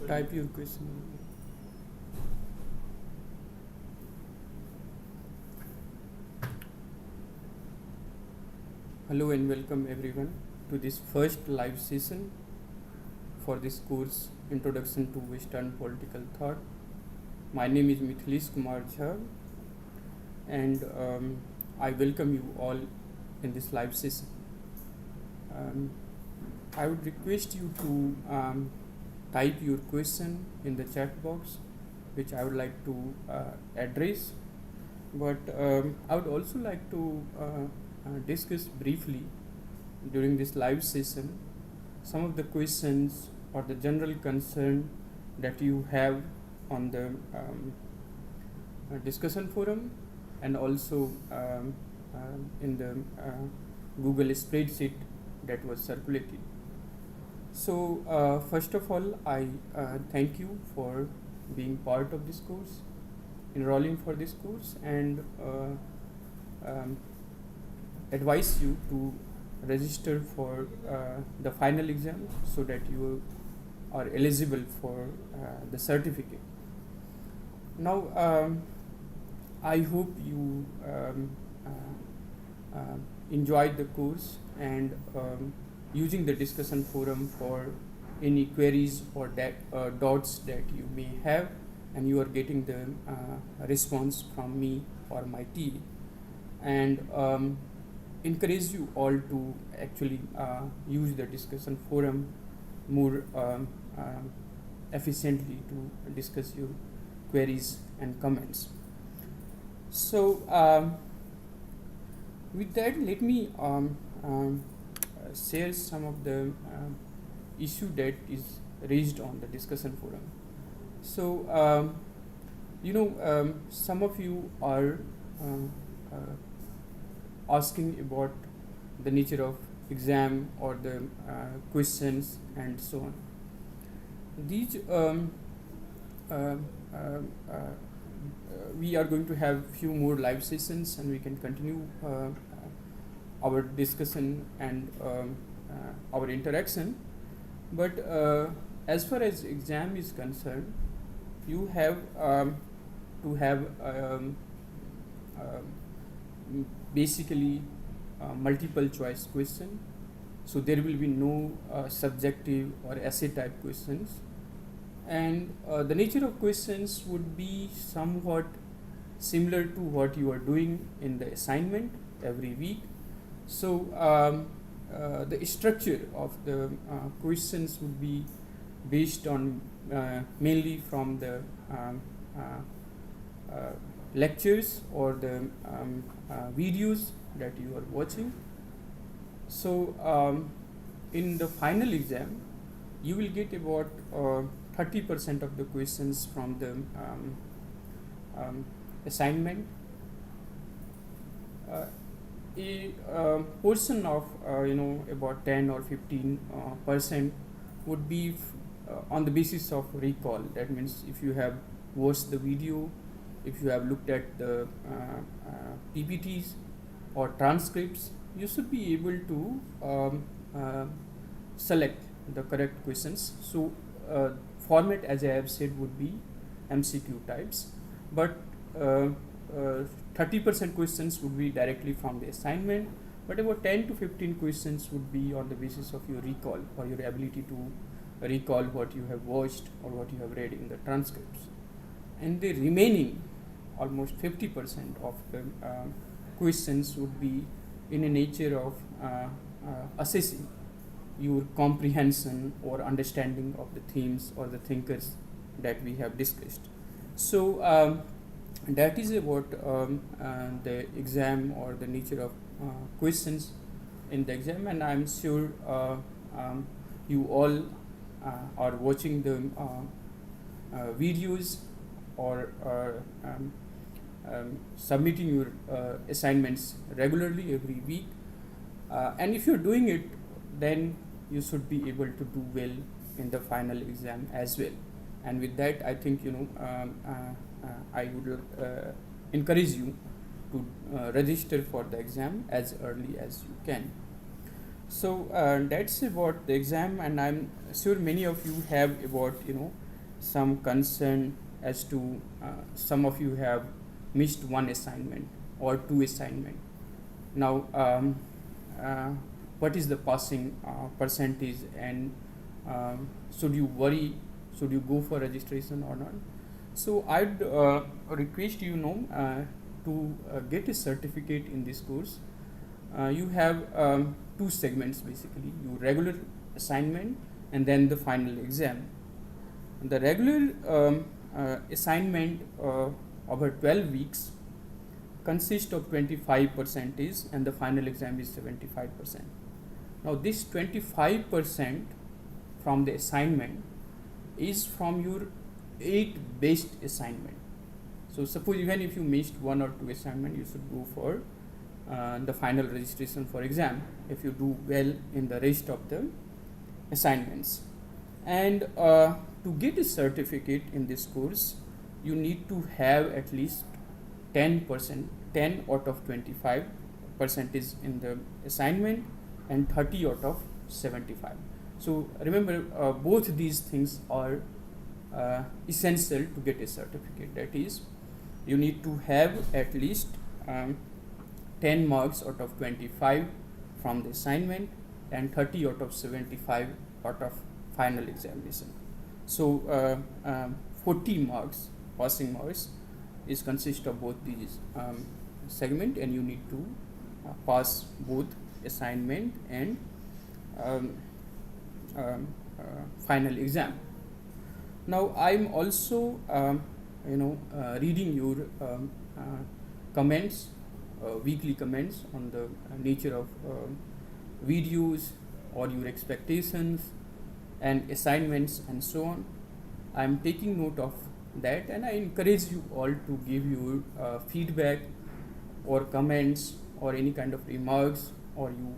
type your question. Hello and welcome everyone to this first live session for this course Introduction to Western Political Thought. My name is Mithilesh Kumar and I welcome you all in this live session. I would request you to type your question in the chat box, which I would like to address, but I would also like to discuss briefly during this live session some of the questions or the general concern that you have on the discussion forum and also in the Google spreadsheet that was circulated. So first of all, I thank you for being part of this course, enrolling for this course, and advise you to register for the final exam so that you are eligible for the certificate. Now, I hope you enjoyed the course and using the discussion forum for any queries or doubts that you may have, and you are getting the response from me or my team, and encourage you all to actually use the discussion forum more efficiently to discuss your queries and comments. So with that, let me share some of the issue that is raised on the discussion forum. So some of you are asking about the nature of exam or the questions and so on. These we are going to have few more live sessions, and we can continue our discussion and our interaction. But as far as exam is concerned, you have to have basically multiple choice question. So there will be no subjective or essay type questions, and the nature of questions would be somewhat similar to what you are doing in the assignment every week. So the structure of the questions would be based on mainly from the lectures or the videos that you are watching. So in the final exam, you will get about 30% of the questions from the assignment. A portion of about 10 or 15% would be on the basis of recall. That means if you have watched the video, if you have looked at the PPTs or transcripts, you should be able to select the correct questions. So format, as I have said, would be MCQ types, but 30% questions would be directly from the assignment, but about 10 to 15 questions would be on the basis of your recall or your ability to recall what you have watched or what you have read in the transcripts. And the remaining almost 50% of the questions would be in a nature of assessing your comprehension or understanding of the themes or the thinkers that we have discussed. So that is about the exam or the nature of questions in the exam, and I'm sure you all are watching the videos or submitting your assignments regularly every week, and if you're doing it, then you should be able to do well in the final exam as well. And with that, I think I would encourage you to register for the exam as early as you can. So that's about the exam, and I'm sure many of you have about some concern as to some of you have missed one assignment or two assignment. Now, what is the passing percentage, and should you worry, should you go for registration or not? So I'd request to get a certificate in this course. You have two segments basically: your regular assignment and then the final exam. The regular assignment over 12 weeks consists of 25% and the final exam is 75%. Now this 25% from the assignment is from your 8 based assignment. So suppose even if you missed one or two assignment, you should go for the final registration for exam if you do well in the rest of the assignments. And to get a certificate in this course, you need to have at least 10%, 10 out of 25% is in the assignment and 30 out of 75. So remember, both these things are essential to get a certificate. That is, you need to have at least 10 marks out of 25 from the assignment and 30 out of 75 out of final examination. So 40 marks, passing marks, is consist of both these segment, and you need to pass both assignment and final exam. Now I'm also reading your comments, weekly comments on the nature of videos or your expectations and assignments and so on. I'm taking note of that, and I encourage you all to give your feedback or comments or any kind of remarks, or you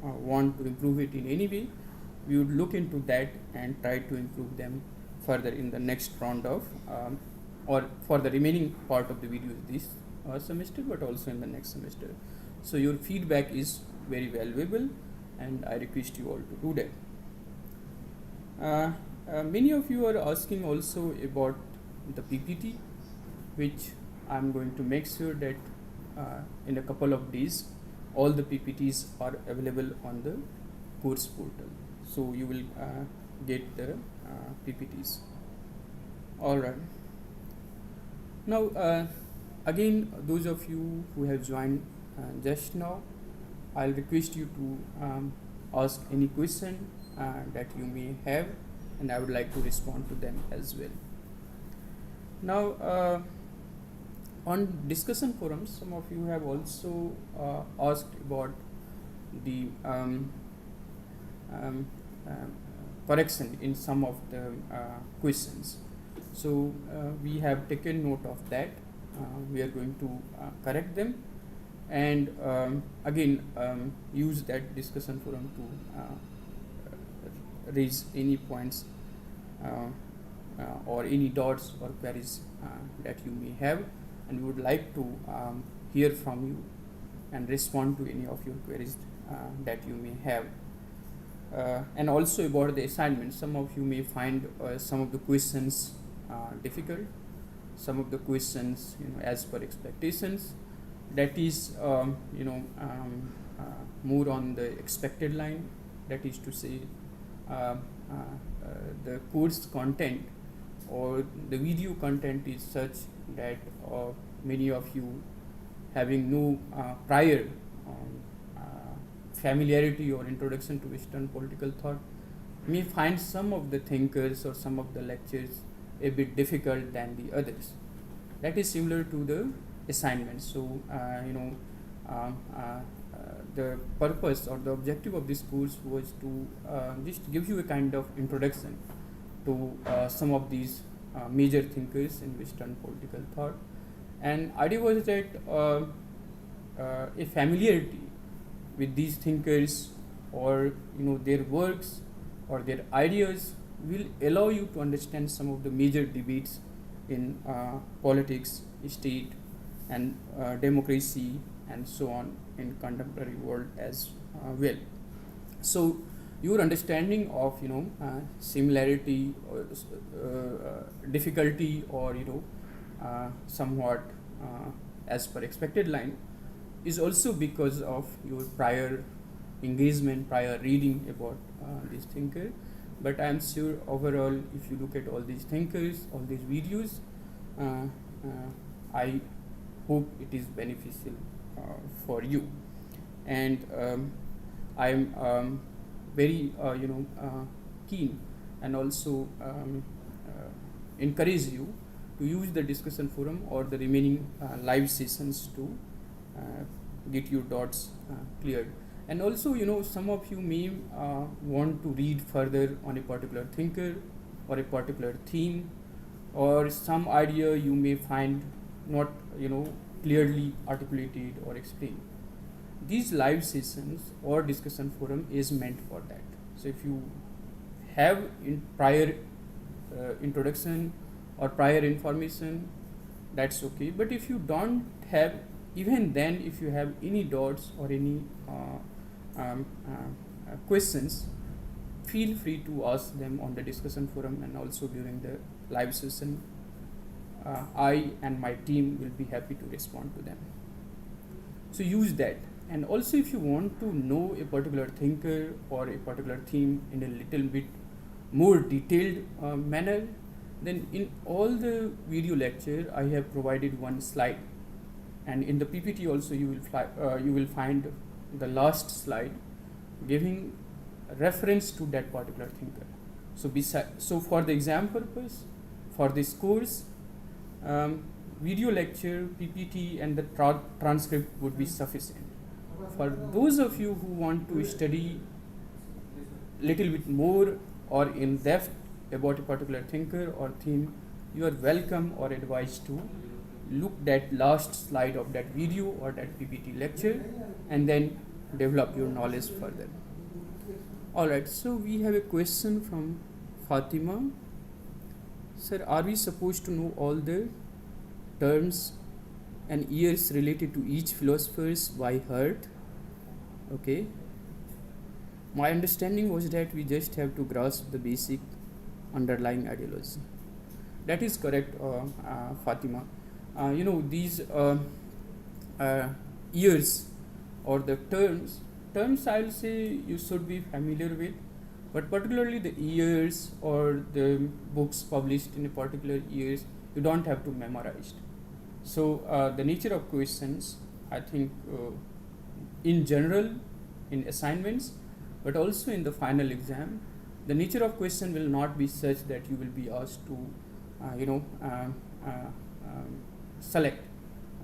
want to improve it in any way. We would look into that and try to improve them further in the next round of or for the remaining part of the videos this semester, but also in the next semester. So your feedback is very valuable, and I request you all to do that. Many of you are asking also about the PPT, which I'm going to make sure that in a couple of days all the PPTs are available on the course portal. So you will get the PPTs. Alright. Now again, those of you who have joined just now, I'll request you to ask any question that you may have, and I would like to respond to them as well. Now on discussion forums, some of you have also asked about the correction in some of the questions. So we have taken note of that. We are going to correct them, and again use that discussion forum to raise any points or any doubts or queries that you may have, and we would like to hear from you and respond to any of your queries that you may have. And also about the assignment, some of you may find some of the questions difficult, some of the questions as per expectations, that is more on the expected line. That is to say, the course content or the video content is such that many of you, having no prior familiarity or introduction to Western political thought, may find some of the thinkers or some of the lectures a bit difficult than the others. That is similar to the assignment. So the purpose or the objective of this course was to just give you a kind of introduction to some of these major thinkers in Western political thought, and idea was that a familiarity with these thinkers or their works or their ideas will allow you to understand some of the major debates in politics, state, and democracy, and so on in contemporary world as well. So your understanding of similarity or difficulty, or somewhat as per expected line, is also because of your prior engagement, prior reading about this thinker. But I'm sure overall, if you look at all these thinkers, all these videos, uh, I hope it is beneficial for you. And I'm very keen, and also encourage you to use the discussion forum or the remaining live sessions to get your dots cleared. And also, some of you may want to read further on a particular thinker or a particular theme, or some idea you may find not clearly articulated or explained. These live sessions or discussion forum is meant for that. So if you have prior introduction or prior information, that's okay. But if you don't have, even then, if you have any doubts or any questions, feel free to ask them on the discussion forum, and also during the live session. I and my team will be happy to respond to them. So use that. And also, if you want to know a particular thinker or a particular theme in a little bit more detailed manner, then in all the video lecture I have provided one slide, and in the PPT also you will find the last slide giving reference to that particular thinker. So for the exam purpose, for this course, video lecture, PPT and the transcript would be sufficient. For those of you who want to study little bit more or in depth about a particular thinker or theme, you are welcome or advised to look that last slide of that video or that PPT lecture, and then develop your knowledge further. Alright, so we have a question from Fatima. Sir, are we supposed to know all the terms and years related to each philosophers by heart? Okay. My understanding was that we just have to grasp the basic underlying ideology. That is correct, Fatima. These years or the terms I'll say you should be familiar with, but particularly the years or the books published in a particular years, you don't have to memorize. So the nature of questions, I think, in general, in assignments, but also in the final exam, the nature of question will not be such that you will be asked to, select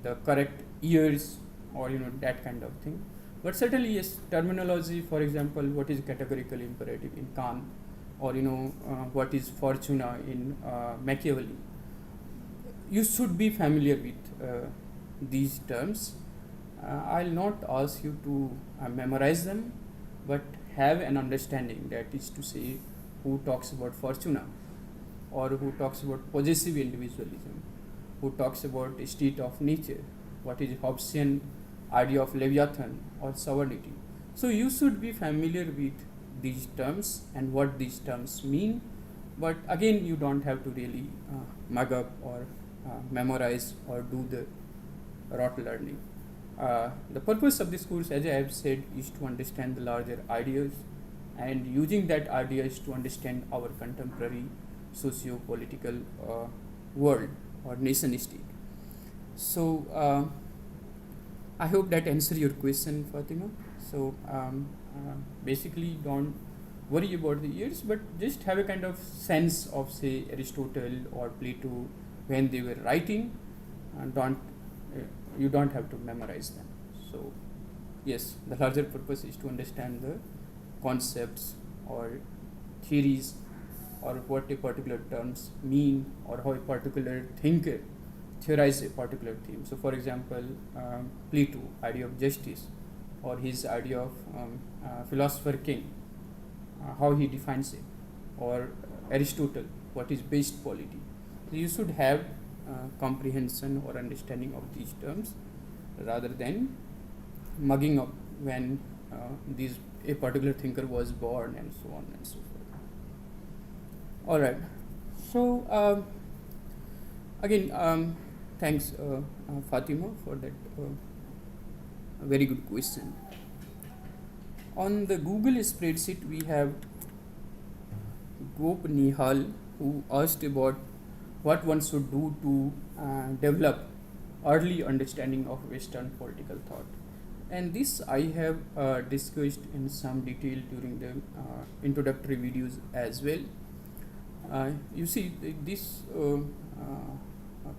the correct years or that kind of thing. But certainly, yes, terminology, for example, what is categorical imperative in Kant, or what is fortuna in Machiavelli. You should be familiar with these terms. I'll not ask you to memorize them, but have an understanding, that is to say, who talks about fortuna, or who talks about possessive individualism, who talks about a state of nature, what is Hobbesian idea of Leviathan or sovereignty. So you should be familiar with these terms and what these terms mean, but again, you don't have to really mug up or memorize or do the rote learning. The purpose of this course, as I have said, is to understand the larger ideas, and using that idea is to understand our contemporary socio-political world or nation state. So I hope that answers your question, Fatima. So basically, don't worry about the years, but just have a kind of sense of, say, Aristotle or Plato when they were writing, and you don't have to memorize them. So yes, the larger purpose is to understand the concepts or theories, or what a particular terms mean, or how a particular thinker theorize a particular theme. So for example, Plato, idea of justice, or his idea of philosopher king, how he defines it, or Aristotle, what is based polity. So you should have comprehension or understanding of these terms, rather than mugging up when these a particular thinker was born, and so on and so forth. All right. So again, thanks Fatima for that very good question. On the Google spreadsheet, we have Gop Nihal, who asked about what one should do to develop early understanding of Western political thought. And this I have discussed in some detail during the introductory videos as well. You see, this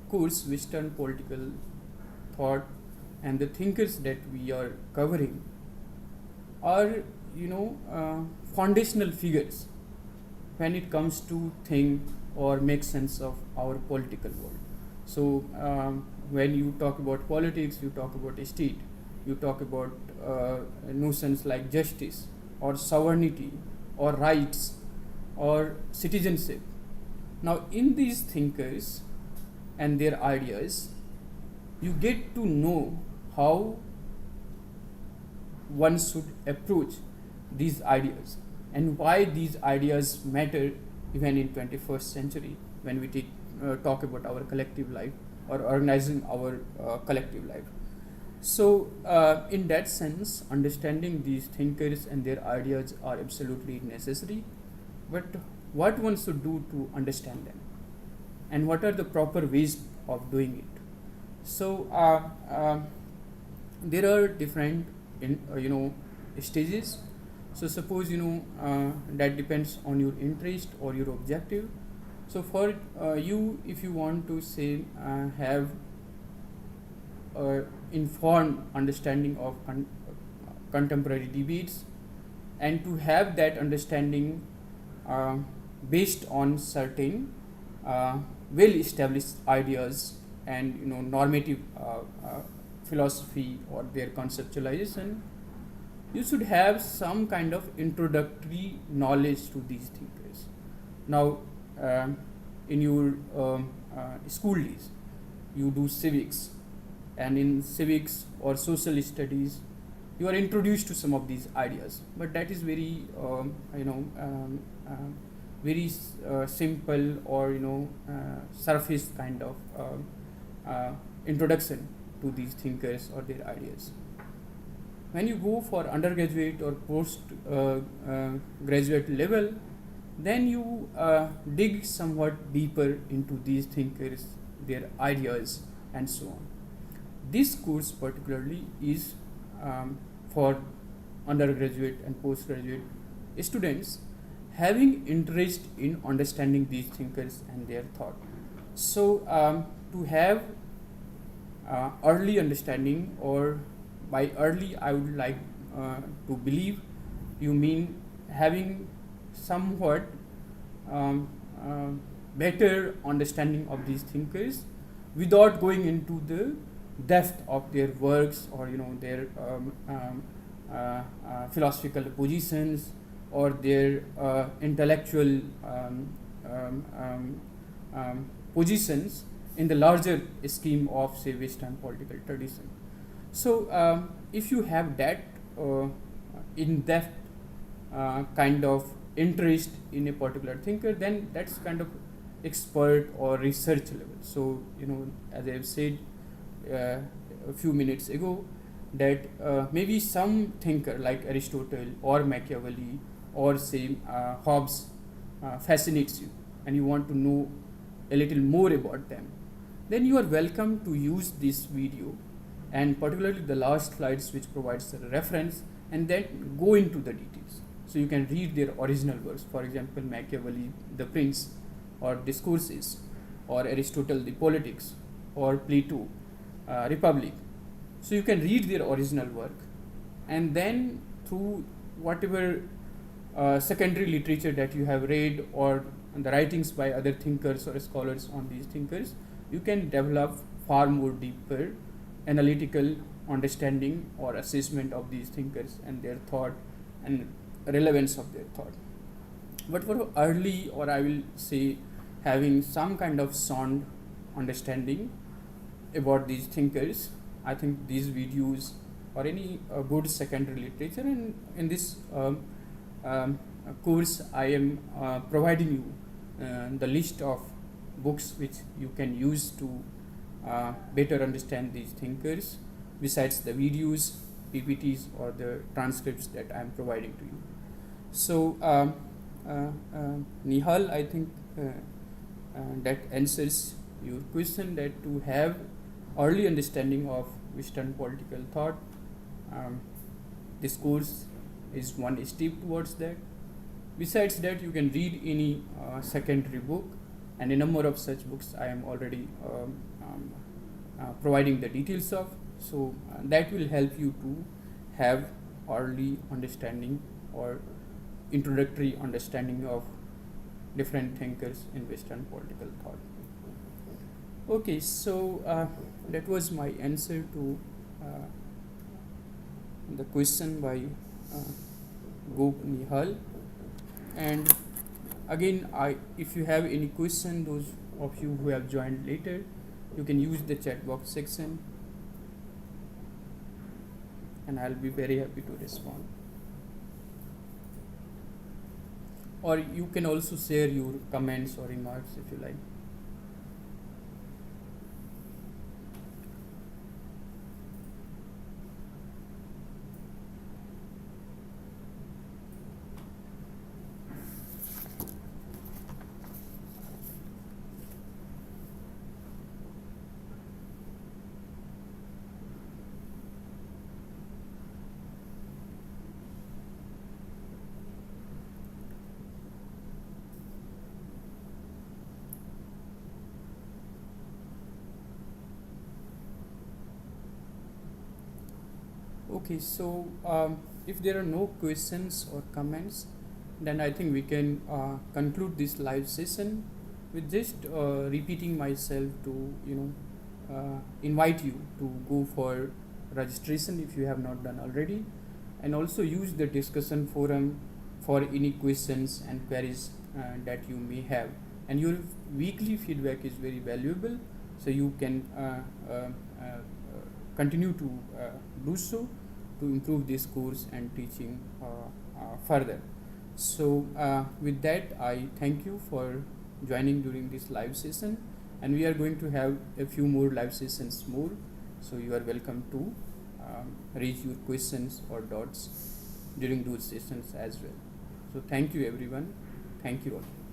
course, Western political thought, and the thinkers that we are covering are, foundational figures when it comes to think or make sense of our political world. So when you talk about politics, you talk about state, you talk about notions like justice or sovereignty or rights or citizenship. Now, in these thinkers and their ideas, you get to know how one should approach these ideas and why these ideas matter even in 21st century when we talk about our collective life or organizing our collective life. So in that sense, understanding these thinkers and their ideas are absolutely necessary, but what one should do to understand them and what are the proper ways of doing it? So there are different stages. So suppose that depends on your interest or your objective. So for you, if you want to say have informed understanding of contemporary debates and to have that understanding based on certain well-established ideas and normative philosophy or their conceptualization, you should have some kind of introductory knowledge to these thinkers. Now, in your school days, you do civics, and in civics or social studies, you are introduced to some of these ideas. But that is very, very simple or surface kind of introduction to these thinkers or their ideas. When you go for undergraduate or post graduate level, then you dig somewhat deeper into these thinkers, their ideas, and so on. This course particularly is for undergraduate and postgraduate students having interest in understanding these thinkers and their thought. So to have early understanding, or by early I would like to believe you mean having somewhat better understanding of these thinkers without going into the depth of their works or their philosophical positions or their intellectual positions in the larger scheme of, say, Western political tradition. So if you have that in-depth kind of interest in a particular thinker, then that's kind of expert or research level. So as I have said a few minutes ago, that maybe some thinker like Aristotle or Machiavelli or say Hobbes fascinates you and you want to know a little more about them, then you are welcome to use this video, and particularly the last slides which provides a reference, and then go into the details. So you can read their original works, for example Machiavelli, The Prince or Discourses, or Aristotle, The Politics, or Plato, Republic. So you can read their original work, and then through whatever secondary literature that you have read or the writings by other thinkers or scholars on these thinkers, you can develop far more deeper analytical understanding or assessment of these thinkers and their thought and relevance of their thought. But for early, or I will say having some kind of sound understanding about these thinkers, I think these videos or any good secondary literature. And in this course I am providing you the list of books which you can use to better understand these thinkers, besides the videos, PPTs, or the transcripts that I am providing to you. So Nihal, I think that answers your question, that to have early understanding of Western political thought, this course is one step towards that. Besides that, you can read any secondary book, and a number of such books I am already providing the details of. So that will help you to have early understanding or introductory understanding of different thinkers in Western political thought. Okay, so that was my answer to the question by Gop Nihal. And again, if you have any question, those of you who have joined later, you can use the chat box section, and I'll be very happy to respond. Or you can also share your comments or remarks if you like. Okay, so if there are no questions or comments, then I think we can conclude this live session with just repeating myself to invite you to go for registration if you have not done already, and also use the discussion forum for any questions and queries that you may have. And your weekly feedback is very valuable, so you can continue to do so to improve this course and teaching further. So with that, I thank you for joining during this live session, and we are going to have a few more live sessions more, so you are welcome to raise your questions or doubts during those sessions as well. So thank you everyone. Thank you all.